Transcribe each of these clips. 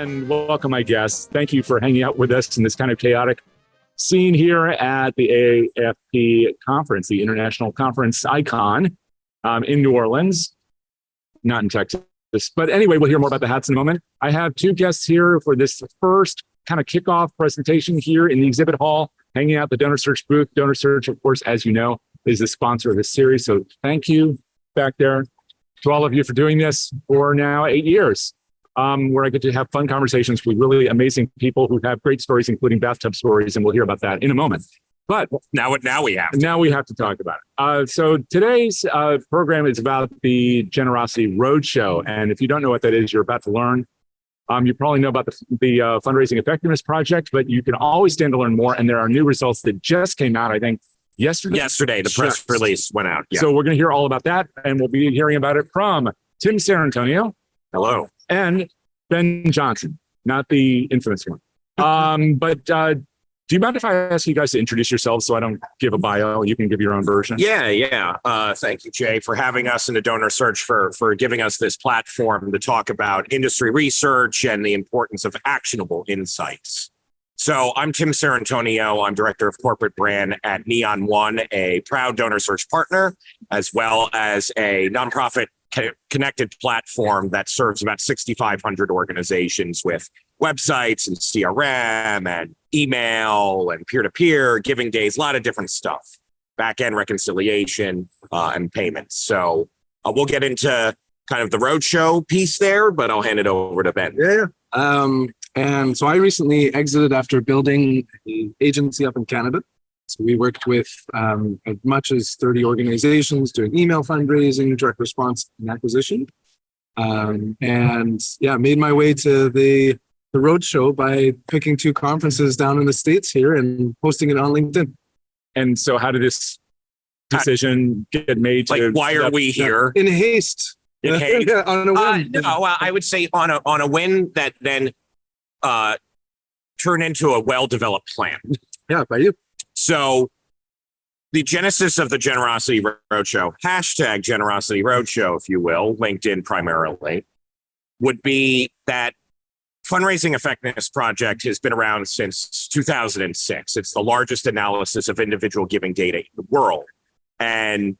and welcome my guests. Thank you for hanging out with us in this kind of chaotic scene here at the AFP conference, the International Conference ICON in New Orleans, not in Texas. But anyway, we'll hear more about the hats in a moment. I have two guests here for this first kind of kickoff presentation here in the exhibit hall, hanging out the DonorSearch booth. DonorSearch, of course, as you know, is the sponsor of this series. So thank you back there to all of you for doing this for now 8 years, where I get to have fun conversations with really amazing people who have great stories, including bathtub stories, and we'll hear about that in a moment. But now we have to talk about it. So today's program is about the Generosity Roadshow, and if you don't know what that is, you're about to learn. You probably know about the Fundraising Effectiveness Project, but you can always stand to learn more. And there are new results that just came out, I think, yesterday. Yesterday, the press release went out. Yeah. So we're going to hear all about that, and we'll be hearing about it from Tim Sarrantonio. Hello. And Ben Johnson, not the infamous one. Do you mind if I ask you guys to introduce yourselves so I don't give a bio? You can give your own version. Yeah. Thank you, Jay, for having us, and to DonorSearch for giving us this platform to talk about industry research and the importance of actionable insights. So I'm Tim Sarrantonio. I'm Director of Corporate Brand at Neon One, a proud DonorSearch partner, as well as a nonprofit connected platform that serves about 6,500 organizations with websites and CRM and email and peer-to-peer, giving days, a lot of different stuff, back-end reconciliation and payments. So we'll get into kind of the roadshow piece there, but I'll hand it over to Ben. Yeah. And so I recently exited after building an agency up in Canada. So we worked with as much as 30 organizations doing email fundraising, direct response, and acquisition. Made my way to the roadshow by picking two conferences down in the States here and posting it on LinkedIn. And so how did this decision get made? Why are we here? In haste. In haste? On a win. I would say on a win that then turned into a well-developed plan. Yeah, by you. So the genesis of the Generosity Roadshow, hashtag Generosity Roadshow, if you will, LinkedIn primarily, would be that Fundraising Effectiveness Project has been around since 2006. It's the largest analysis of individual giving data in the world. And,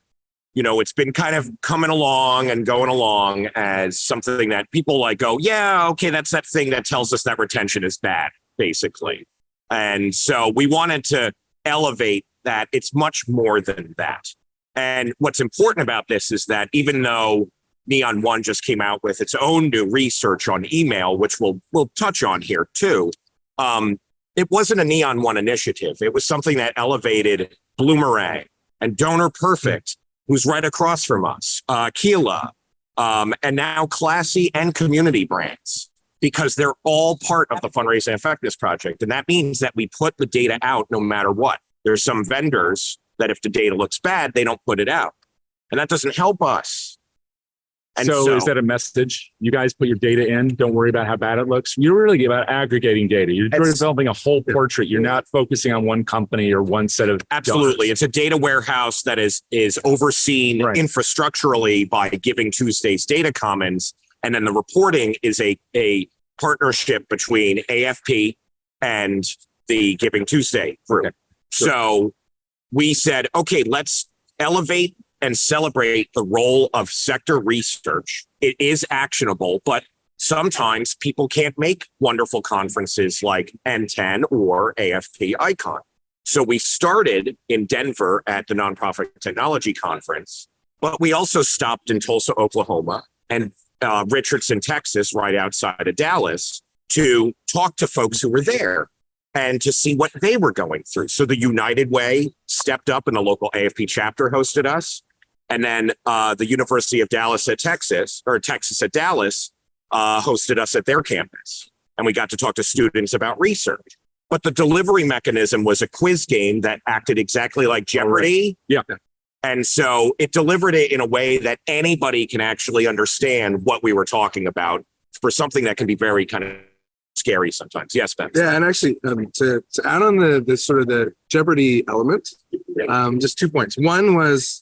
it's been kind of coming along and going along as something that people go, yeah, okay, that's that thing that tells us that retention is bad, basically. And so we wanted to elevate that it's much more than that. And what's important about this is that even though Neon One just came out with its own new research on email, which we'll touch on here too, it wasn't a Neon One initiative. It was something that elevated Bloomerang and Donor Perfect, who's right across from us, Keela, and now Classy and Community Brands, because they're all part of the Fundraising Effectiveness Project. And that means that we put the data out no matter what. There's some vendors that if the data looks bad, they don't put it out. And that doesn't help us. And so is that a message? You guys put your data in, don't worry about how bad it looks. You're really about aggregating data. You're developing a whole portrait. You're not focusing on one company or one set of Absolutely. donors. It's a data warehouse that is overseen infrastructurally by Giving Tuesday's Data Commons. And then the reporting is a partnership between AFP and the Giving Tuesday group. Okay. Sure. So we said, okay, let's elevate and celebrate the role of sector research. It is actionable, but sometimes people can't make wonderful conferences like N10 or AFP ICON. So we started in Denver at the Nonprofit Technology Conference, but we also stopped in Tulsa, Oklahoma, and Richardson, Texas, right outside of Dallas, to talk to folks who were there and to see what they were going through. So the United Way stepped up and the local AFP chapter hosted us. And then the University of Dallas at Texas, or Texas at Dallas, hosted us at their campus. And we got to talk to students about research. But the delivery mechanism was a quiz game that acted exactly like Jeopardy. Yeah. And so it delivered it in a way that anybody can actually understand what we were talking about for something that can be very kind of scary sometimes. Yes, Ben. Yeah, and actually to add on the sort of the Jeopardy element, just 2 points. One was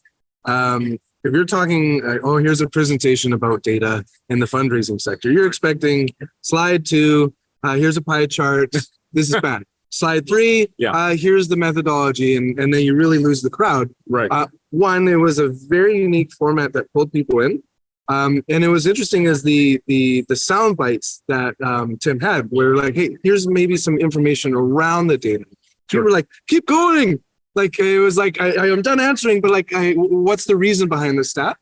if you're talking, oh, here's a presentation about data in the fundraising sector, you're expecting slide 2, here's a pie chart, this is bad. Slide 3, here's the methodology, and then you really lose the crowd. Right. One, it was a very unique format that pulled people in. And it was interesting as the sound bites that Tim had were like, hey, here's maybe some information around the data. People were like, keep going. Like, it was like, I'm done answering, but like, what's the reason behind the stat?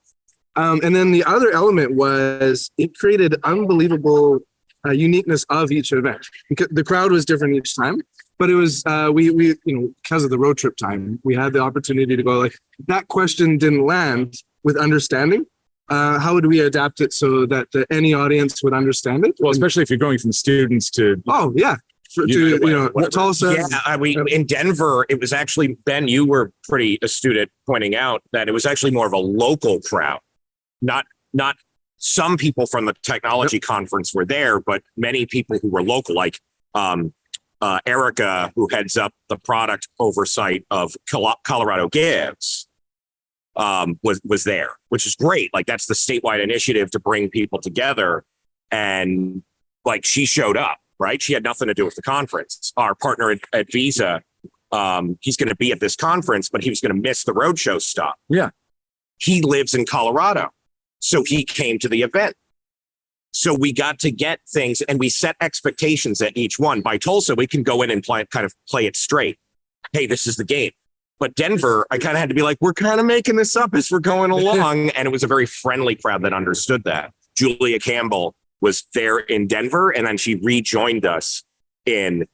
And then the other element was it created unbelievable uniqueness of each event. Because the crowd was different each time, but it was, we because of the road trip time, we had the opportunity to go like, that question didn't land with understanding. How would we adapt it so that any audience would understand it? Well, especially if you're going from students to Tulsa. Yeah, in Denver, it was actually, Ben, you were pretty astute at pointing out that it was actually more of a local crowd. Not some people from the technology conference were there, but many people who were local, like Erica, who heads up the product oversight of Colorado Gives. Was there, which is great. Like, that's the statewide initiative to bring people together. And like, she showed up, right? She had nothing to do with the conference. Our partner at Visa, he's going to be at this conference, but he was going to miss the roadshow stop. Yeah. He lives in Colorado. So he came to the event. So we got to get things, and we set expectations at each one. By Tulsa, we can go in and play it straight. Hey, this is the game. But Denver, I kind of had to be like, we're kind of making this up as we're going along. And it was a very friendly crowd that understood that. Julia Campbell was there in Denver, and then she rejoined us in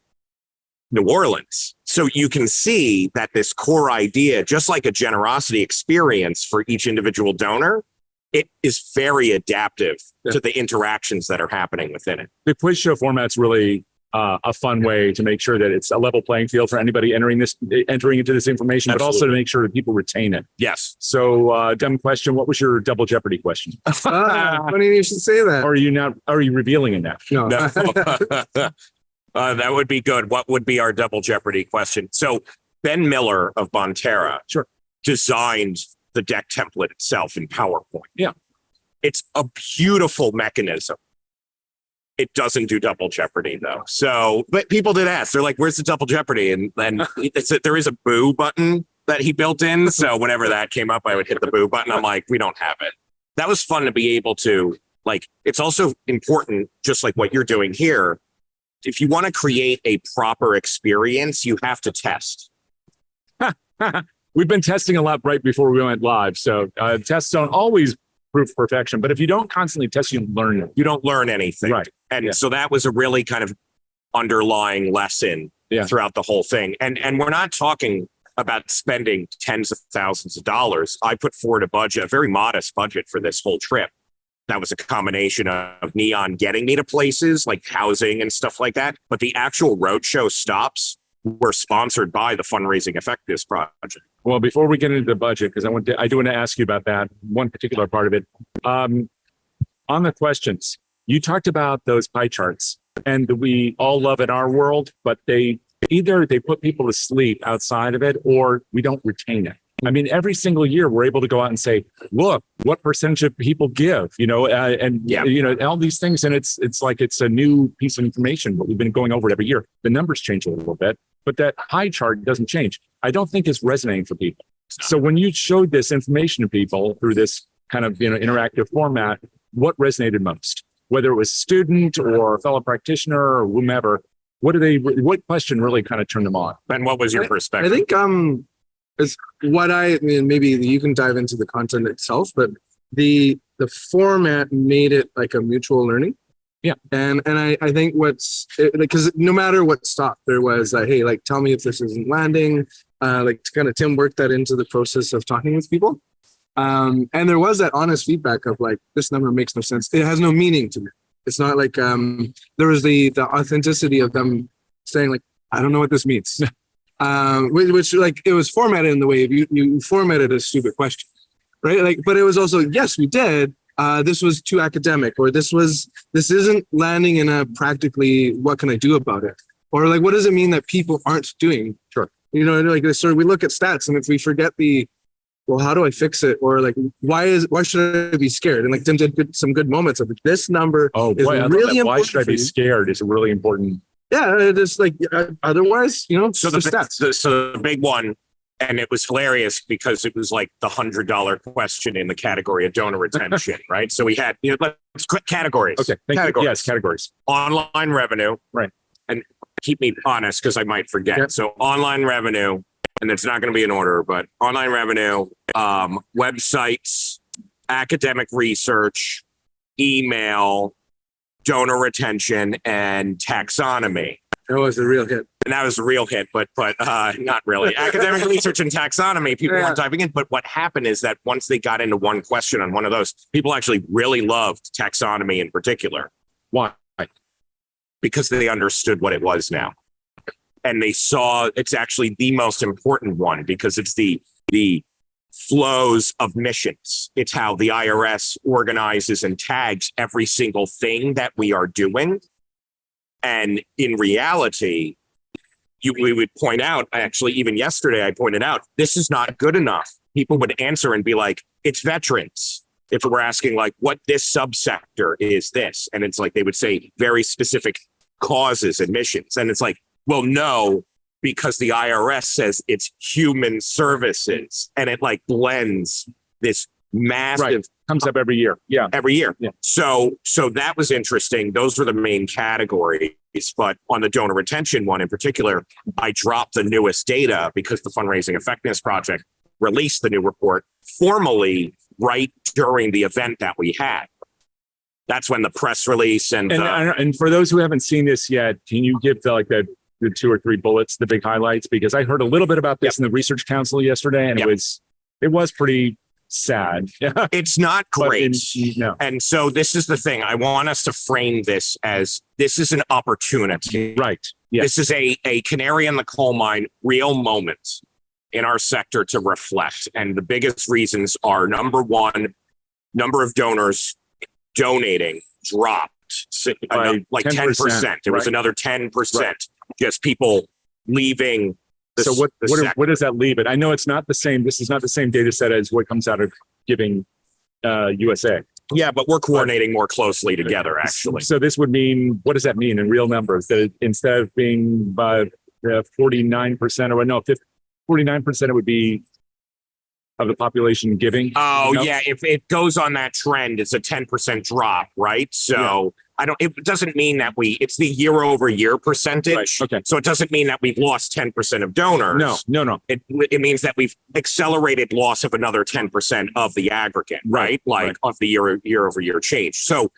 New Orleans. So you can see that this core idea, just like a generosity experience for each individual donor, it is very adaptive to the interactions that are happening within it. The quiz show format's really a fun way to make sure that it's a level playing field for anybody entering into this information, but also to make sure that people retain it. Yes. So, dumb question. What was your double jeopardy question? Funny you should say that. Or are you revealing it now? No. That would be good. What would be our double jeopardy question? So Ben Miller of Bonterra designed the deck template itself in PowerPoint. Yeah. It's a beautiful mechanism. It doesn't do double jeopardy though. So, but people did ask, they're like, where's the double jeopardy? And then there is a boo button that he built in. So whenever that came up, I would hit the boo button. I'm like, we don't have it. That was fun to be able to, like, it's also important, just like what you're doing here. If you want to create a proper experience, you have to test. We've been testing a lot right before we went live. So tests don't always prove perfection, but if you don't constantly test, you learn it. You don't learn anything. Right. And so that was a really kind of underlying lesson throughout the whole thing. And we're not talking about spending tens of thousands of dollars. I put forward a very modest budget for this whole trip. That was a combination of Neon getting me to places like housing and stuff like that. But the actual roadshow stops were sponsored by the Fundraising Effectiveness Project. Well, before we get into the budget, because I do want to ask you about that one particular part of it. On the questions, you talked about those pie charts, and we all love in our world, but either they put people to sleep outside of it, or we don't retain it. I mean, every single year we're able to go out and say, look, what percentage of people give, all these things. And it's like, it's a new piece of information, but we've been going over it every year. The numbers change a little bit, but that pie chart doesn't change. I don't think it's resonating for people. So when you showed this information to people through this kind of, interactive format, what resonated most? Whether it was student or fellow practitioner or whomever, what question really kind of turned them on? Ben, what was your perspective? I think, is what maybe you can dive into the content itself, but the format made it like a mutual learning. Yeah. And I think because no matter what stopped, there was hey, like, tell me if this isn't landing, like, to kind of Tim worked that into the process of talking with people. And there was that honest feedback of like, this number makes no sense. It has no meaning to me. It's not like, there was the authenticity of them saying like, I don't know what this means. Which like, it was formatted in the way you formatted a stupid question, right? Like, but it was also, yes, we did. This was too academic, or this isn't landing in a practically, what can I do about it? Or like, what does it mean that people aren't doing? Sure. Like, so we look at stats, and if we forget the well, how do I fix it? Or like, why should I be scared? And like Tim did some good moments of this number Oh is boy, I love really that. Why important. should I for be you. scared? Is a really important. Yeah, it's like otherwise, So the big one, and it was hilarious because it was like the $100 question in the category of donor retention, right? So we had, let's quick categories. Okay, thank Categories. you. Yes, categories. Online revenue. Right. And keep me honest because I might forget. Yep. So online revenue, and it's not going to be in order, but online revenue, websites, academic research, email, donor retention, and taxonomy. That was a real hit. And that was a real hit, but not really. Academic research and taxonomy, people weren't diving in. But what happened is that once they got into one question on one of those, people actually really loved taxonomy in particular. Why? Because they understood what it was now. And they saw it's actually the most important one because it's the flows of missions. It's how the IRS organizes and tags every single thing that we are doing. And in reality, we would point out, actually, even yesterday, I pointed out, this is not good enough. People would answer and be like, it's veterans. If we're asking like what this subsector is this, and it's like, they would say very specific causes and missions. And it's like, well, no, because the IRS says it's human services, and it like blends this massive. Right. Comes up every year. Yeah. Every year. Yeah. So that was interesting. Those were the main categories. But on the donor retention one in particular, I dropped the newest data because the Fundraising Effectiveness Project released the new report formally right during the event that we had. That's when the press release and for those who haven't seen this yet, can you give the 2 or 3 bullets, the big highlights? Because I heard a little bit about this in the Research Council yesterday, and it was pretty sad. It's not great. No. And so this is the thing. I want us to frame this as this is an opportunity. Right. Yes. This is a canary in the coal mine, real moment in our sector to reflect. And the biggest reasons are, number one, number of donors donating dropped like 10%. There was another 10%. Just people leaving. So what does that leave it? I know it's not the same. This is not the same data set as what comes out of Giving USA. Yeah, but we're coordinating more closely together, actually. So this would mean, what does that mean in real numbers? That instead of being 49% 49% it would be of the population giving. Oh, yeah. If it goes on that trend, it's a 10% drop, right? So it doesn't mean that it's the year over year percentage. Right. Okay. So it doesn't mean that we've lost 10% of donors. No. It means that we've accelerated loss of another 10% of the aggregate, right? Of the year over year change. So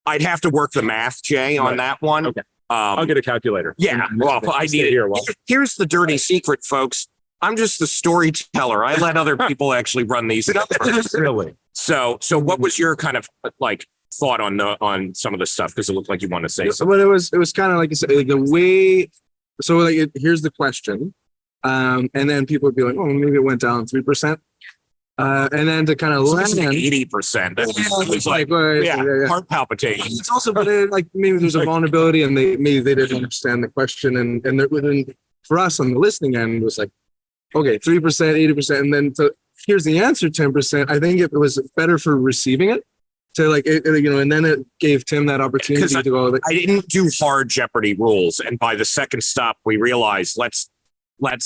I'd have to work the math, Jay, on that one. Okay. I'll get a calculator. Yeah. Well, I need it. Here's the dirty secret, folks. I'm just the storyteller. I let other people actually run these numbers. Really? So what was your kind of like thought on some of the stuff? Because it looked like you want to say something. Well, it was kind of like you said, like the way. So like here's the question, and then people would be like, "Oh, maybe it went down 3%," and then to kind of land 80%. That was like heart palpitations. It's also, but like maybe there's a vulnerability, and they didn't understand the question, and for us on the listening end was like, okay, 3%, 80%, and then here's the answer, 10%. I think it was better for receiving it. So like, and then it gave Tim that opportunity to go. I didn't do hard Jeopardy rules. And by the second stop, we realized let's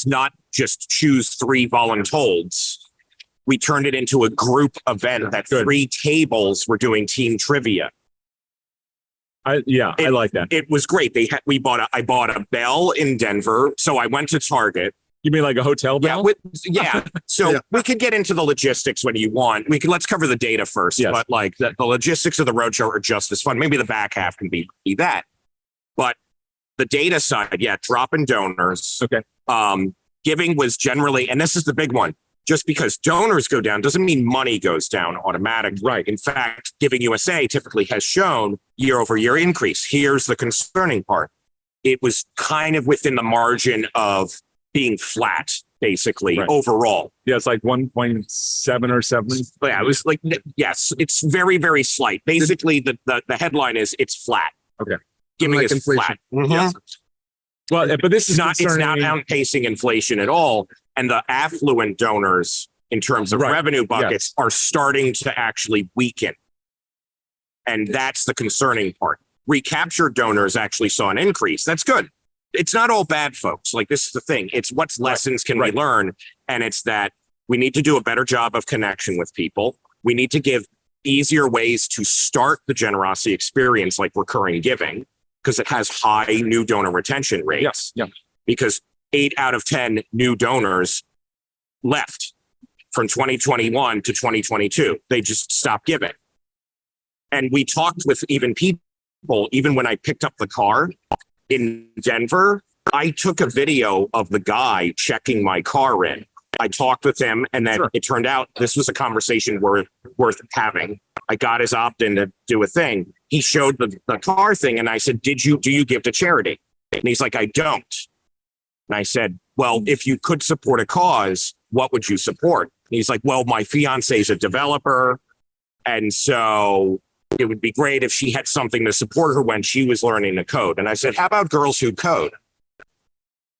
not just choose 3 voluntold. We turned it into a group event that 3 tables were doing team trivia. I like that. It was great. I bought a bell in Denver. So I went to Target. You mean like a hotel bell? So we could get into the logistics when you want. Let's cover the data first. Yes. But like the logistics of the roadshow are just as fun. Maybe the back half can be that. But the data side, drop in donors. Okay. Giving was generally, and this is the big one. Just because donors go down doesn't mean money goes down automatically. Right. In fact, Giving USA typically has shown year over year increase. Here's the concerning part. It was kind of within the margin of being flat, basically, overall. Yeah, it's like 1.7 or 7. Yeah, it was like, yes, it's very, very slight. Basically, the headline is it's flat. Okay. Giving like is inflation. flat. Yes. Well, but this is it's not outpacing inflation at all. And the affluent donors in terms of Right. revenue buckets are starting to actually weaken. And that's the concerning part. Recaptured donors actually saw an increase. That's good. It's not all bad, folks. Like, this is the thing. It's what lessons can we learn? And it's that we need to do a better job of connection with people. We need to give easier ways to start the generosity experience, like recurring giving, because it has high new donor retention rates. Yes. Yeah. Because 8 out of 10 new donors left from 2021 to 2022. They just stopped giving. And we talked with even people, even when I picked up the car in Denver, I took a video of the guy checking my car in. I talked with him, and then it turned out this was a conversation worth having. I got his opt-in to do a thing. He showed the car thing, and I said, do you give to charity? And he's like, I don't. And I said, well, if you could support a cause, what would you support? And he's like, well, my fiance is a developer, and so it would be great if she had something to support her when she was learning to code. And I said, how about Girls Who Code?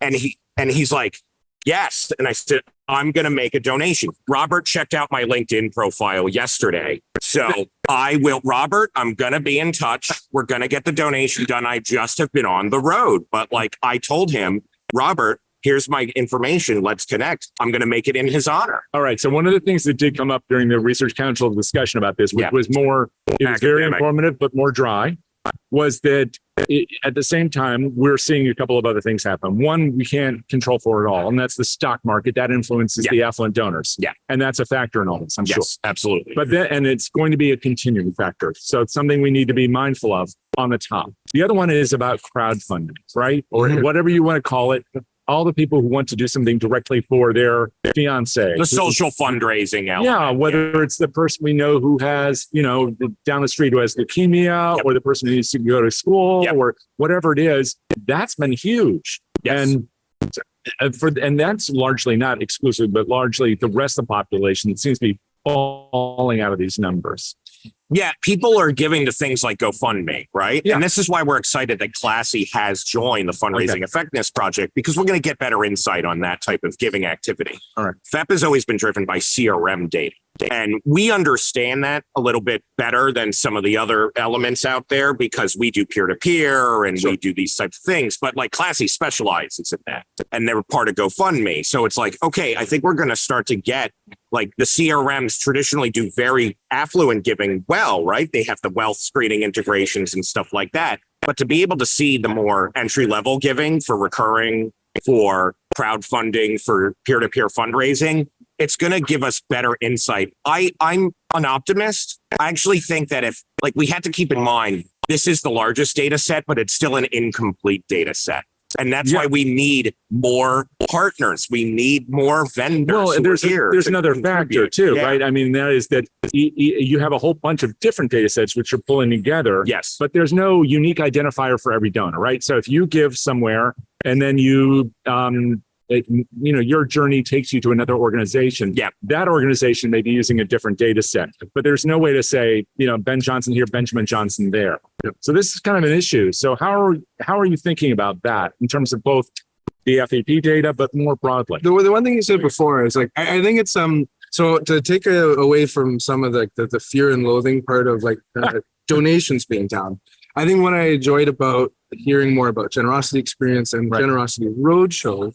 And he's like, yes. And I said, I'm going to make a donation. Robert checked out my LinkedIn profile yesterday. So Robert, I'm going to be in touch. We're going to get the donation done. I just have been on the road. But like I told him, Robert, here's my information. Let's connect. I'm going to make it in his honor. All right. So one of the things that did come up during the Research Council discussion about this, which was more, it was very informative, but more dry, was that at the same time, we're seeing a couple of other things happen. One, we can't control for it all, and that's the stock market. That influences the affluent donors. Yeah. And that's a factor in all this, I'm sure. Absolutely. But then, and it's going to be a continuing factor. So it's something we need to be mindful of on the top. The other one is about crowdfunding, right? Or whatever you want to call it. All the people who want to do something directly for their fiance. The social fundraising element. Yeah, whether it's the person we know who has, down the street who has leukemia, or the person who needs to go to school, or whatever it is, that's been huge. Yes. And that's largely not exclusive, but largely the rest of the population that seems to be falling out of these numbers. Yeah, people are giving to things like GoFundMe, right? Yeah. And this is why we're excited that Classy has joined the Fundraising Effectiveness Project, because we're going to get better insight on that type of giving activity. All right. FEP has always been driven by CRM data. And we understand that a little bit better than some of the other elements out there, because we do peer-to-peer and we do these types of things. But like Classy specializes in that, and they're part of GoFundMe. So it's like, okay, I think we're going to start to get, like, the CRMs traditionally do very affluent giving well, right? They have the wealth screening integrations and stuff like that. But to be able to see the more entry-level giving for recurring, for crowdfunding, for peer-to-peer fundraising, it's going to give us better insight. I'm an optimist. I actually think that if, like, we had to keep in mind, this is the largest data set, but it's still an incomplete data set. And that's why we need more partners. We need more vendors. Well, there's another factor too, right? I mean, that is that you have a whole bunch of different data sets which are pulling together. Yes. But there's no unique identifier for every donor, right? So if you give somewhere and then you, your journey takes you to another organization. Yeah. That organization may be using a different data set, but there's no way to say, Ben Johnson here, Benjamin Johnson there. So this is kind of an issue. So how are you thinking about that in terms of both the FAP data, but more broadly? The one thing you said before is, like, I think it's so to take away from some of the fear and loathing part of, like, donations being down. I think what I enjoyed about hearing more about Generosity Experience and Generosity Roadshow,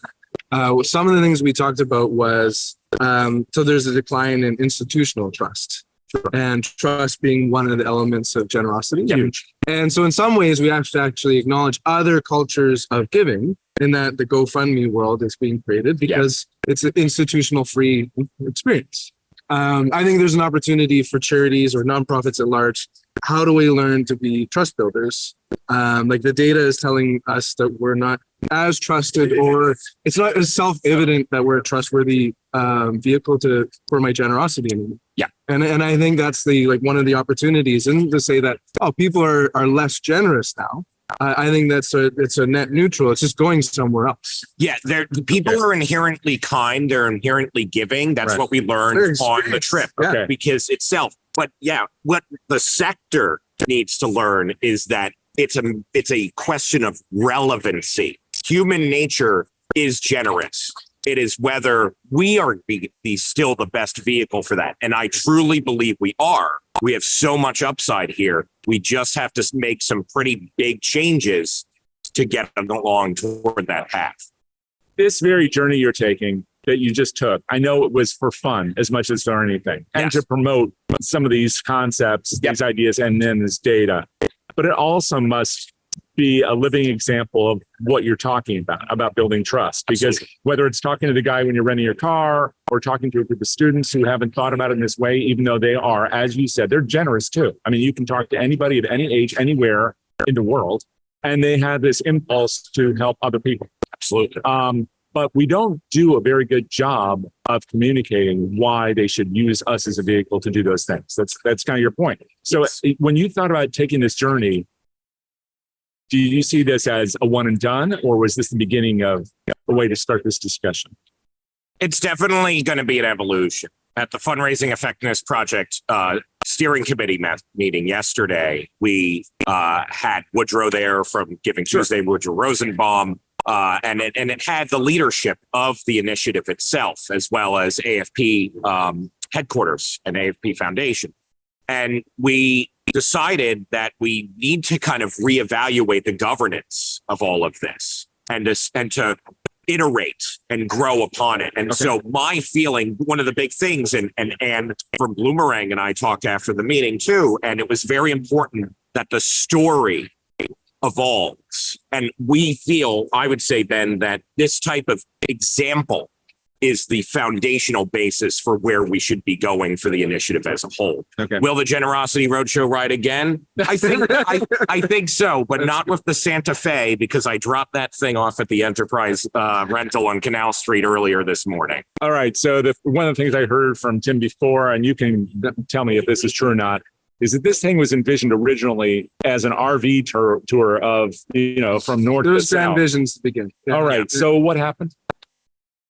some of the things we talked about was, so there's a decline in institutional trust. And trust being one of the elements of generosity. Huge. And so in some ways, we have to actually acknowledge other cultures of giving, in that the GoFundMe world is being created because it's an institutional free experience. I think there's an opportunity for charities or nonprofits at large. How do we learn to be trust builders? Like, the data is telling us that we're not as trusted, or it's not as self-evident that we're a trustworthy vehicle for my generosity anymore. Yeah. And I think that's one of the opportunities, and to say that, people are less generous now. I think it's a net neutral. It's just going somewhere else. Yeah, people are inherently kind. They're inherently giving. That's what we learned on the trip, because itself. But what the sector needs to learn is that it's a question of relevancy. Human nature is generous. It is whether we are the still the best vehicle for that. And I truly believe we are. We have so much upside here. We just have to make some pretty big changes to get along toward that path. This very journey you're taking that you just took, I know it was for fun as much as for anything, and to promote some of these concepts, these ideas, and then this data. But it also must be a living example of what you're talking about building trust. Because whether it's talking to the guy when you're renting your car or talking to a group of students who haven't thought about it in this way, even though they are, as you said, they're generous too. I mean, you can talk to anybody at any age, anywhere in the world, and they have this impulse to help other people. Absolutely. But we don't do a very good job of communicating why they should use us as a vehicle to do those things. That's kind of your point. So when you thought about taking this journey, do you see this as a one and done, or was this the beginning of a way to start this discussion? It's definitely going to be an evolution. At the Fundraising Effectiveness Project steering committee meeting yesterday, we had Woodrow there from Giving Tuesday, Woodrow Rosenbaum, and it had the leadership of the initiative itself, as well as AFP headquarters and AFP Foundation. And we decided that we need to kind of reevaluate the governance of all of this and to iterate and grow upon it. And so my feeling, one of the big things, and from Bloomerang and I talked after the meeting too, and it was very important that the story evolves. And we feel, I would say, Ben, that this type of example is the foundational basis for where we should be going for the initiative as a whole. Will the Generosity Roadshow ride again? I think I think so, but not with the Santa Fe, because I dropped that thing off at the Enterprise rental on Canal Street earlier this morning. All right. So one of the things I heard from Tim before, and you can tell me if this is true or not, is that this thing was envisioned originally as an RV tour of, from north to south. There was grand visions to begin. All right. So what happened?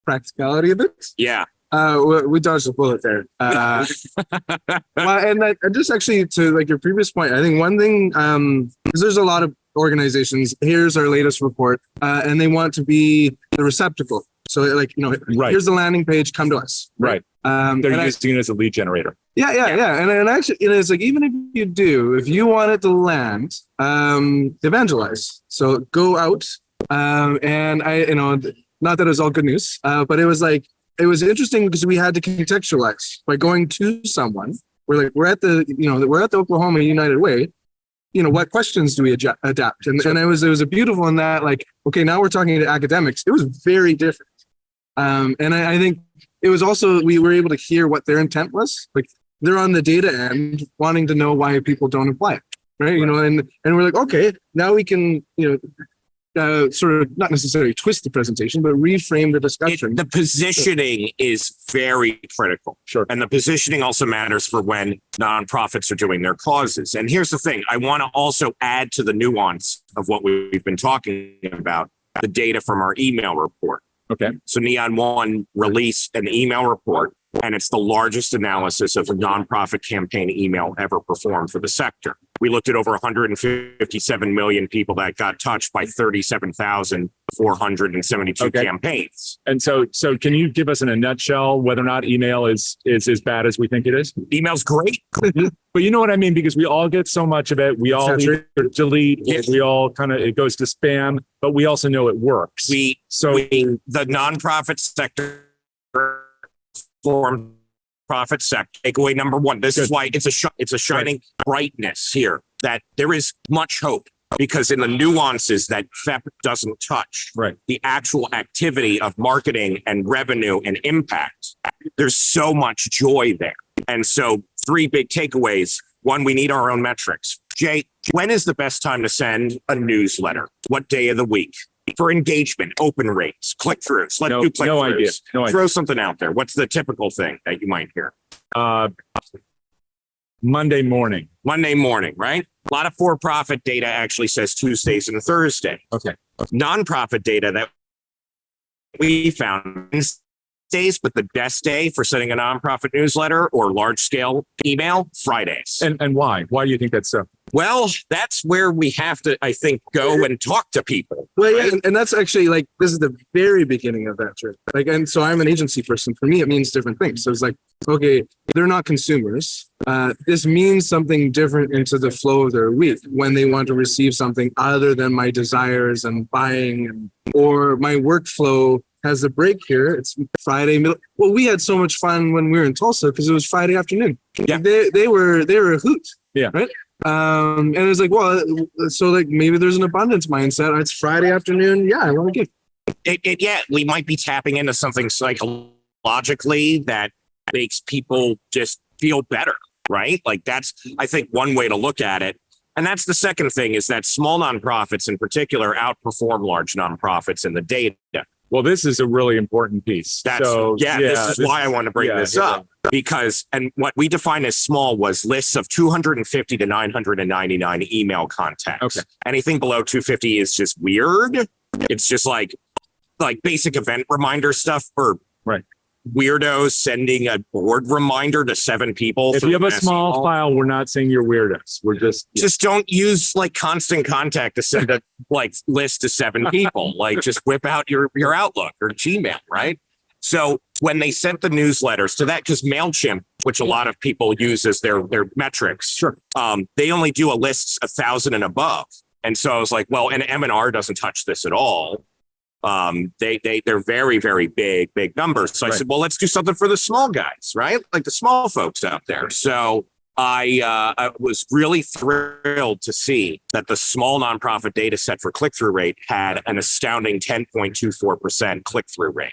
Practicality of it. Yeah. We dodged a bullet there. Well, and just actually to like your previous point, I think one thing, because there's a lot of organizations, here's our latest report, and they want to be the receptacle. So like, here's the landing page, come to us. Right. They're using it as a lead generator. Yeah. And actually, it's like, even if you want it to land, evangelize. So go out, and not that it was all good news, but it was interesting because we had to contextualize by going to someone. We're at the Oklahoma United Way. What questions do we adapt? And it was a beautiful in that, like, okay, now we're talking to academics. It was very different. And I think it was also, we were able to hear what their intent was. Like, they're on the data end wanting to know why people don't apply, right? And we're like, okay, now we can, sort of not necessarily twist the presentation, but reframe the discussion. The positioning is very critical. Sure. And the positioning also matters for when nonprofits are doing their causes. And here's the thing, I want to also add to the nuance of what we've been talking about, the data from our email report. Okay. So Neon One released an email report, and it's the largest analysis of a nonprofit campaign email ever performed for the sector. We looked at over 157 million people that got touched by 37,472 campaigns. And so can you give us in a nutshell whether or not email is as bad as we think it is? Email's great. But you know what I mean? Because we all get so much of it. We all delete. Yes. We all it goes to spam, but we also know it works. The nonprofit sector formed profit sector. Takeaway number one. This is why it's a shining brightness here, that there is much hope, because in the nuances that FEP doesn't touch, the actual activity of marketing and revenue and impact, there's so much joy there. And so 3 big takeaways. One, we need our own metrics. Jay, when is the best time to send a newsletter? What day of the week? For engagement, open rates, click-throughs. Let's do click-throughs. No idea. Throw something out there. What's the typical thing that you might hear? Monday morning. Monday morning, right? A lot of for-profit data actually says Tuesdays and Thursdays. Okay. Nonprofit data that we found days, but the best day for sending a nonprofit newsletter or large scale email, Fridays. And why? Why do you think that's so? Well, that's where we have to, I think, go and talk to people. Well, right? yeah, and that's actually like, this is the very beginning of that trip. Like, and so I'm an agency person. For me, it means different things. So it's like, okay, they're not consumers. This means something different into the flow of their week when they want to receive something other than my desires and buying, or my workflow has a break here. It's Friday middle. Well, we had so much fun when we were in Tulsa because it was Friday afternoon. Yeah. They were a hoot. Yeah. Right. And it's like, well, so like maybe there's an abundance mindset. It's Friday afternoon. Yeah, I want to give. Yeah, we might be tapping into something psychologically that makes people just feel better, right? Like that's, I think, one way to look at it. And that's the second thing, is that small nonprofits in particular outperform large nonprofits in the data. Well, this is a really important piece. This is why I want to bring this up. Because, and what we define as small was lists of 250 to 999 email contacts. Okay. Anything below 250 is just weird. It's just like basic event reminder stuff for weirdos sending a board reminder to 7 people. If you have a small file, we're not saying you're weirdos. We're just don't use like constant contact to send a list to 7 people. Like just whip out your Outlook or Gmail, right? So when they sent the newsletters to that, just MailChimp, which a lot of people use as their metrics, sure. They only do a list 1,000 and above. And so I was like, well, and M&R doesn't touch this at all. They're very, very big numbers. So I said, well, let's do something for the small guys, right? Like the small folks out there. So I was really thrilled to see that the small nonprofit data set for click-through rate had an astounding 10.24% click-through rate.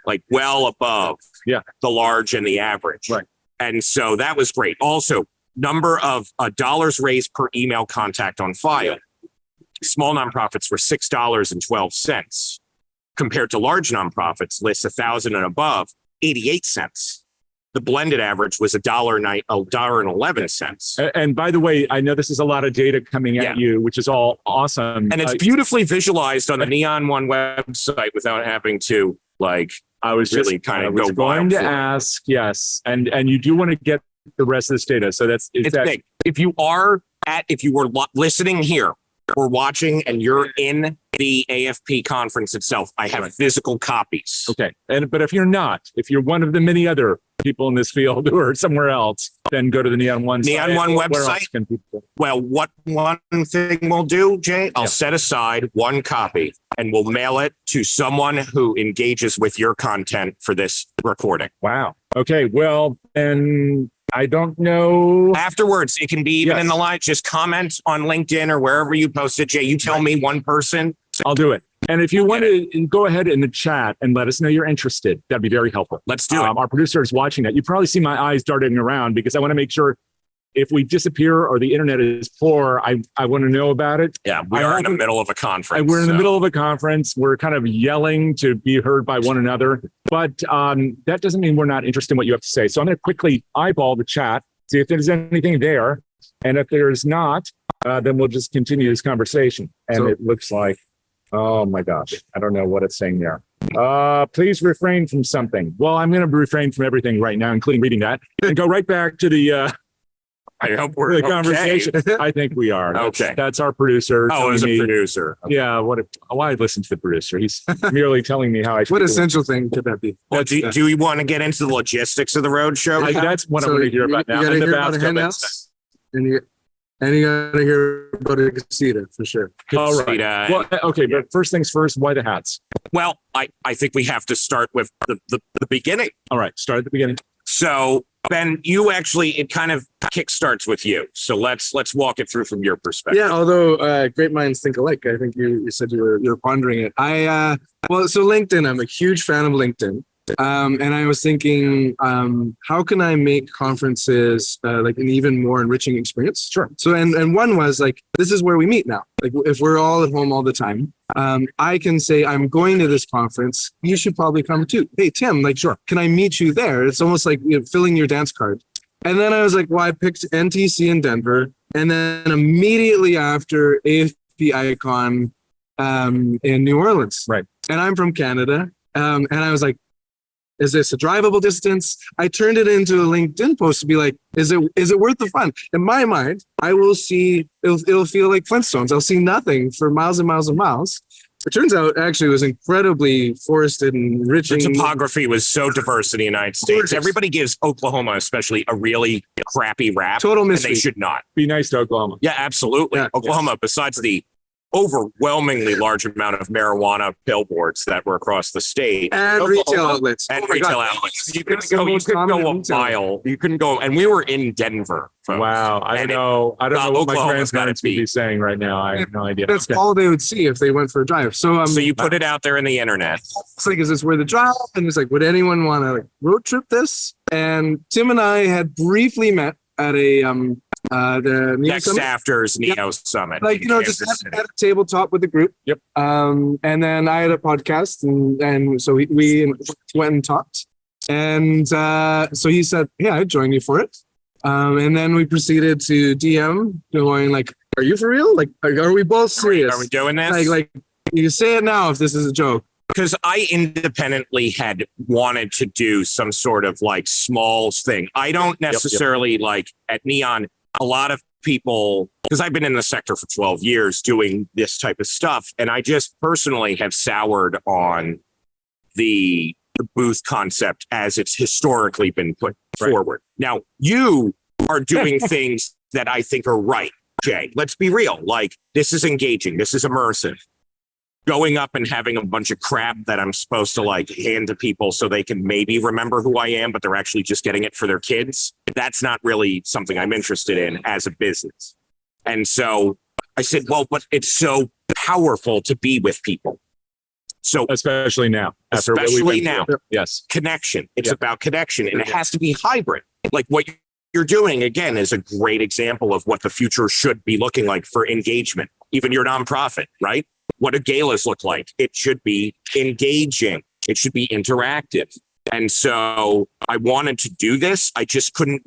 Like well above the large and the average. Right. And so that was great. Also, number of dollars raised per email contact on file. Small nonprofits were $6.12 compared to large nonprofits lists 1,000 and above, 88 cents. The blended average was $1.11. And by the way, I know this is a lot of data coming at you, which is all awesome. And it's beautifully visualized on the Neon One website without having to I was really just kind of going to ask, yes, and you do want to get the rest of this data. So it's big. If you were listening here or watching and you're in the AFP conference itself, I have physical copies. Okay, but if you're not, if you're one of the many other people in this field who are somewhere else, then go to the Neon One website. Well, what one thing we'll do, Jay, I'll set aside one copy and we'll mail it to someone who engages with your content for this recording. Wow. Okay. Well, and I don't know. Afterwards, it can be even in the line. Just comment on LinkedIn or wherever you post it, Jay. You tell me one person. I'll do it. And if you want to go ahead in the chat and let us know you're interested, that'd be very helpful. Let's do it. Our producer is watching that. You probably see my eyes darting around because I want to make sure if we disappear or the internet is poor, I want to know about it. Yeah, we are in the middle of a conference. We're in the middle of a conference. We're kind of yelling to be heard by one another. But that doesn't mean we're not interested in what you have to say. So I'm going to quickly eyeball the chat, see if there's anything there. And if there's not, then we'll just continue this conversation. And it looks like, oh my gosh, I don't know what it's saying there. Please refrain from something. Well, I'm going to refrain from everything right now, including reading that, and go right back to the I hope we're the conversation. I think we are. That's our producer. Oh, as a producer. Okay. Yeah. Why listen to the producer? He's merely telling me how I should. What essential thing could that be? Well, do we want to get into the logistics of the roadshow? That's what I want to hear about now. You got to hear about a hen house, and you got to hear about a casita for sure. All right. Well, okay, but first things first. Why the hats? Well, I think we have to start with the beginning. All right. Start at the beginning. So, Ben, it kind of kickstarts with you. So let's walk it through from your perspective. Yeah, although great minds think alike. I think you said you're pondering it. So LinkedIn, I'm a huge fan of LinkedIn. And I was thinking, how can I make conferences like an even more enriching experience? Sure. So, and one was like, this is where we meet now. Like if we're all at home all the time, I can say, I'm going to this conference. You should probably come too. Hey, Tim, sure. Can I meet you there? It's almost like filling your dance card. And then I was like, well, I picked NTC in Denver. And then immediately after AFP ICON in New Orleans. Right. And I'm from Canada. And I was like, Is this a drivable distance? I turned it into a LinkedIn post to be like, is it worth the fun? In my mind, I will see, it'll feel like Flintstones. I'll see nothing for miles and miles and miles. It turns out actually it was incredibly forested and enriching. The topography was so diverse in the United States. Gorgeous. Everybody gives Oklahoma, especially, a really crappy rap. Total And mystery. they should not. Be nice to Oklahoma. Yeah, absolutely. Yeah, Oklahoma, besides the overwhelmingly large amount of marijuana billboards that were across the state. And retail outlets. And Oh my retail God. outlets. You It's couldn't the go, you most couldn't go common a retail. mile. You couldn't go, and we were in Denver. Folks. Wow. I don't And know. I don't know what my Oklahoma's grandparents gotta would be. be saying right now. I have no idea. That's Okay. all they would see if they went for a drive. So, So you put it out there in the internet. it's like, is this worth a drive? And it's like, would anyone want to like road trip this? And Tim and I had briefly met at a the Neo Next Summit. Afters Neo Summit. Like, in you know, Kansas just City. at a tabletop with the group. Yep. And then I had a podcast, and so we went and talked. And so he said, "Yeah, I'd join you for it." And then we proceeded to DM, going like, "Are you for real? Like, are we both serious? Are we doing this? Like, you say it now if this is a joke." Because I independently had wanted to do some sort of like small thing. I don't necessarily like at Neon, a lot of people, because I've been in the sector for 12 years doing this type of stuff. And I just personally have soured on the booth concept as it's historically been put forward. Now, you are doing things that I think are right, Jay. Let's be real. Like, this is engaging. This is immersive. Going up and having a bunch of crap that I'm supposed to like hand to people so they can maybe remember who I am, but they're actually just getting it for their kids. That's not really something I'm interested in as a business. And so I said, well, but it's so powerful to be with people. So Especially now. After what we've especially been now, through. Yes. connection. It's Yeah. about connection, and it has to be hybrid. Like what you're doing, again, is a great example of what the future should be looking like for engagement. Even your nonprofit, right? What do galas look like? It should be engaging. It should be interactive. And so I wanted to do this. I just couldn't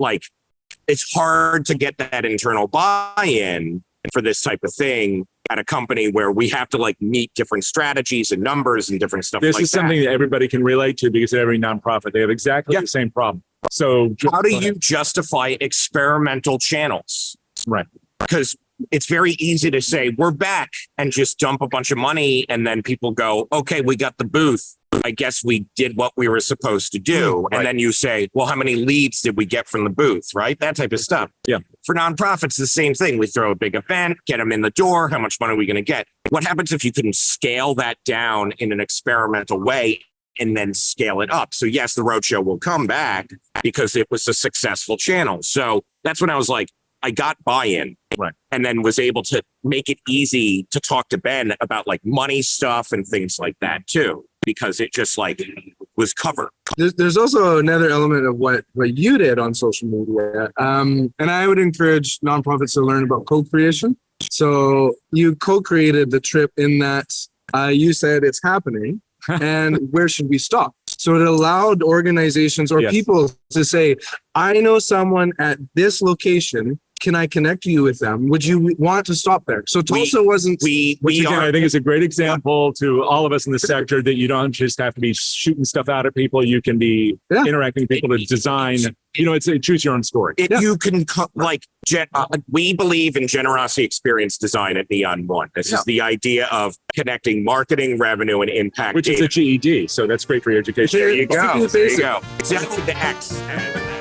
it's hard to get that internal buy-in for this type of thing at a company where we have to meet different strategies and numbers and different stuff This like is something that. that everybody can relate to because every nonprofit, they have exactly Yeah. the same problem. So How do you justify experimental channels? Right. Because it's very easy to say, we're back, and just dump a bunch of money. And then people go, okay, we got the booth. I guess we did what we were supposed to do. Right. And then you say, well, how many leads did we get from the booth? Right. That type of stuff. Yeah. For nonprofits, the same thing. We throw a big event, get them in the door. How much money are we going to get? What happens if you can scale that down in an experimental way and then scale it up? So yes, the Roadshow will come back because it was a successful channel. So that's when I was like, I got buy-in, Right. and then was able to make it easy to talk to Ben about money stuff and things like that too, because it just was covered. There's also another element of what you did on social media. And I would encourage nonprofits to learn about co-creation. So you co-created the trip in that you said it's happening and where should we stop? So it allowed organizations or Yes. people to say, I know someone at this location. Can I connect you with them? Would you want to stop there? So Tulsa wasn't. We Which again, are I think is a great example to all of us in the sector that you don't just have to be shooting stuff out at people. You can be Yeah. interacting with people to design. It's a choose your own story. You can we believe in generosity experience design at Neon One. This is the idea of connecting marketing, revenue, and impact. Which is a GED. So that's great for your education. There you go. Let's do the There you basic. go. Exactly the X.